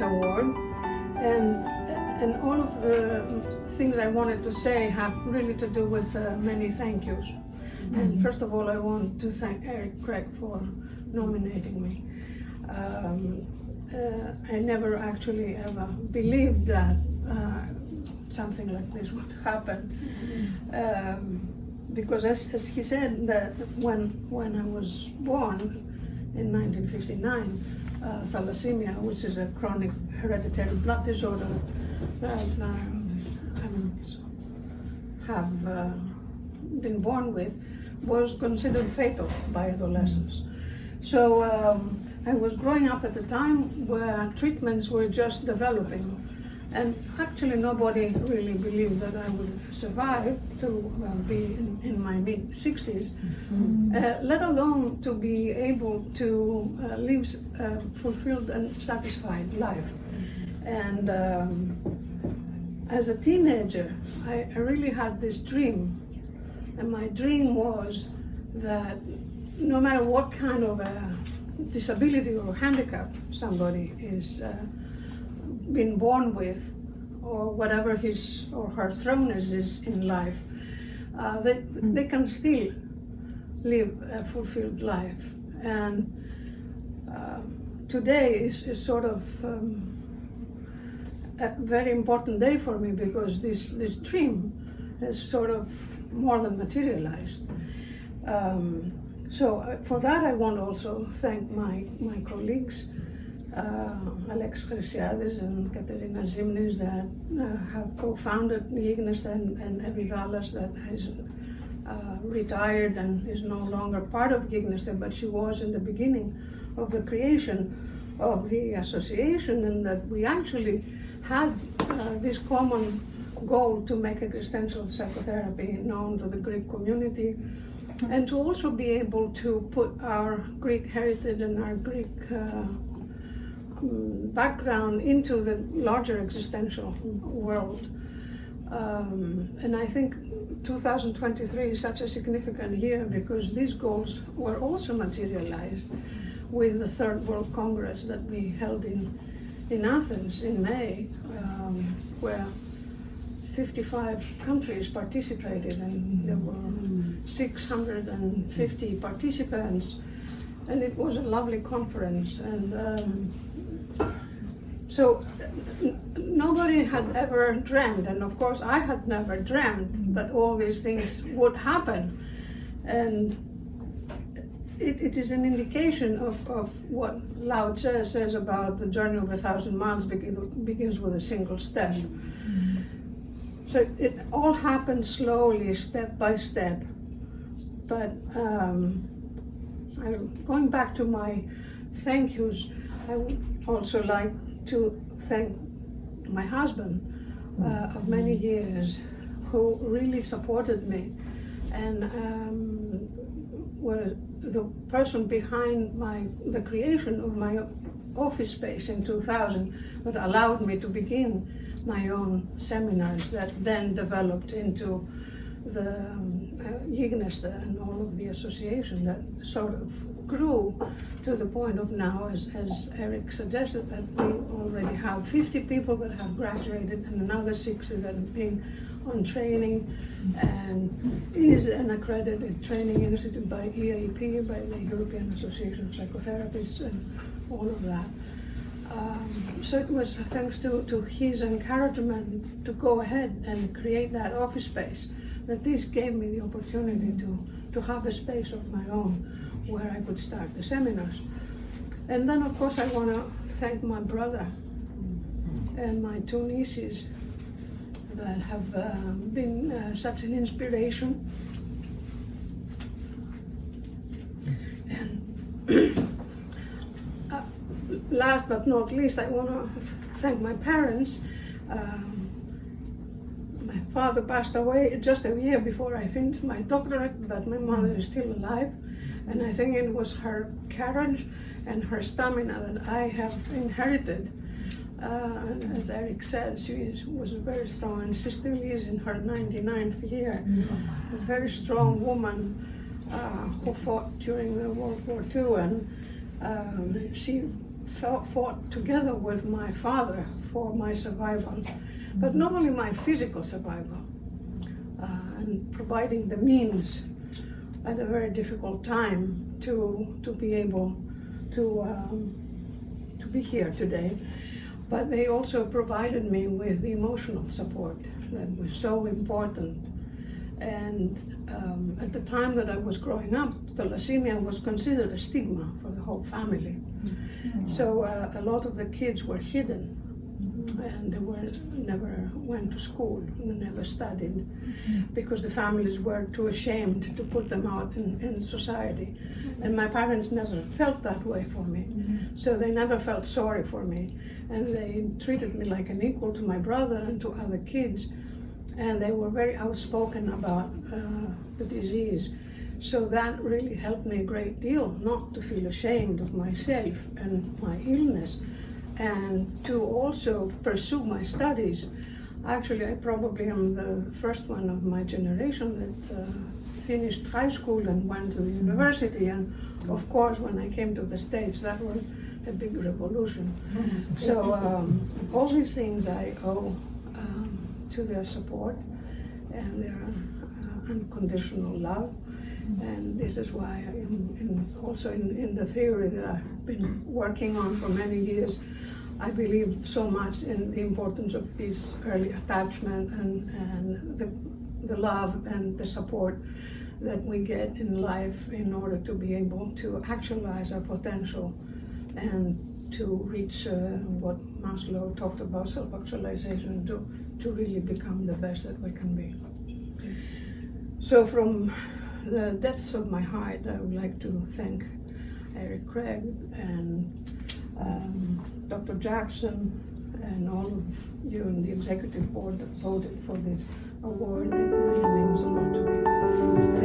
Award, and all of the things I wanted to say have really to do with many thank yous. And first of all, I want to thank Eric Craig for nominating me. I never actually ever believed that something like this would happen, because as he said, that when I was born in 1959, thalassemia, which is a chronic hereditary blood disorder that I have been born with, was considered fatal by adolescents. So I was growing up at a time where treatments were just developing, and actually nobody really believed that I would survive to be in my mid-60s, let alone to be able to live a fulfilled and satisfied life. And as a teenager, I really had this dream, and my dream was that no matter what kind of a disability or handicap somebody is been born with, or whatever his or her throwness is in life, they can still live a fulfilled life. And today is sort of a very important day for me, because this dream has sort of more than materialized. So for that I want to also thank my colleagues, Alex Christiades and Katerina Zimnis, that have co-founded Gigneste, and Evi Dallas, that has retired and is no longer part of Gigneste, but she was in the beginning of the creation of the association, and that we actually had this common goal to make existential psychotherapy known to the Greek community, and to also be able to put our Greek heritage and our Greek background into the larger existential world. And I think 2023 is such a significant year, because these goals were also materialized with the Third World Congress that we held in Athens in May, where 55 countries participated, and there were 650 participants, and it was a lovely conference. And so nobody had ever dreamt, and of course I had never dreamt, that all these things would happen. And it is an indication of what Lao Tse says about the journey of 1,000 miles begins with a single step. So it all happened slowly, step by step. But going back to my thank yous, I would also like to thank my husband of many years, who really supported me, and were the person behind the creation of my office space in 2000, that allowed me to begin my own seminars that then developed into the Gigneste and all of the association that sort of grew to the point of now, as Eric suggested, that we already have 50 people that have graduated and another 60 that have been on training, and is an accredited training institute by EAP, by the European Association of Psychotherapists, and all of that. So it was thanks to his encouragement to go ahead and create that office space that this gave me the opportunity to have a space of my own where I could start the seminars. And then of course I want to thank my brother and my two nieces that have been such an inspiration last but not least, I want to thank my parents. My father passed away just a year before I finished my doctorate, but my mother is still alive. And I think it was her courage and her stamina that I have inherited. And as Eric said, she was very strong, and she still is in her 99th year. A very strong woman who fought during the World War II, and she fought together with my father for my survival, but not only my physical survival, and providing the means at a very difficult time to be able to be here today. But they also provided me with emotional support that was so important. And at the time that I was growing up, thalassemia was considered a stigma for the whole family. So a lot of the kids were hidden, and they never went to school, and they never studied, because the families were too ashamed to put them out in society. And my parents never felt that way for me, so they never felt sorry for me, and they treated me like an equal to my brother and to other kids, and they were very outspoken about the disease. So that really helped me a great deal, not to feel ashamed of myself and my illness, and to also pursue my studies. Actually, I probably am the first one of my generation that finished high school and went to the university. And of course, when I came to the States, that was a big revolution. So all these things I owe to their support and their unconditional love. And this is why also in the theory that I've been working on for many years, I believe so much in the importance of this early attachment and the love and the support that we get in life in order to be able to actualize our potential and to reach what Maslow talked about, self-actualization, to really become the best that we can be. So from the depths of my heart, I would like to thank Eric Craig and Dr. Jackson and all of you in the executive board that voted for this award. It really means a lot to me.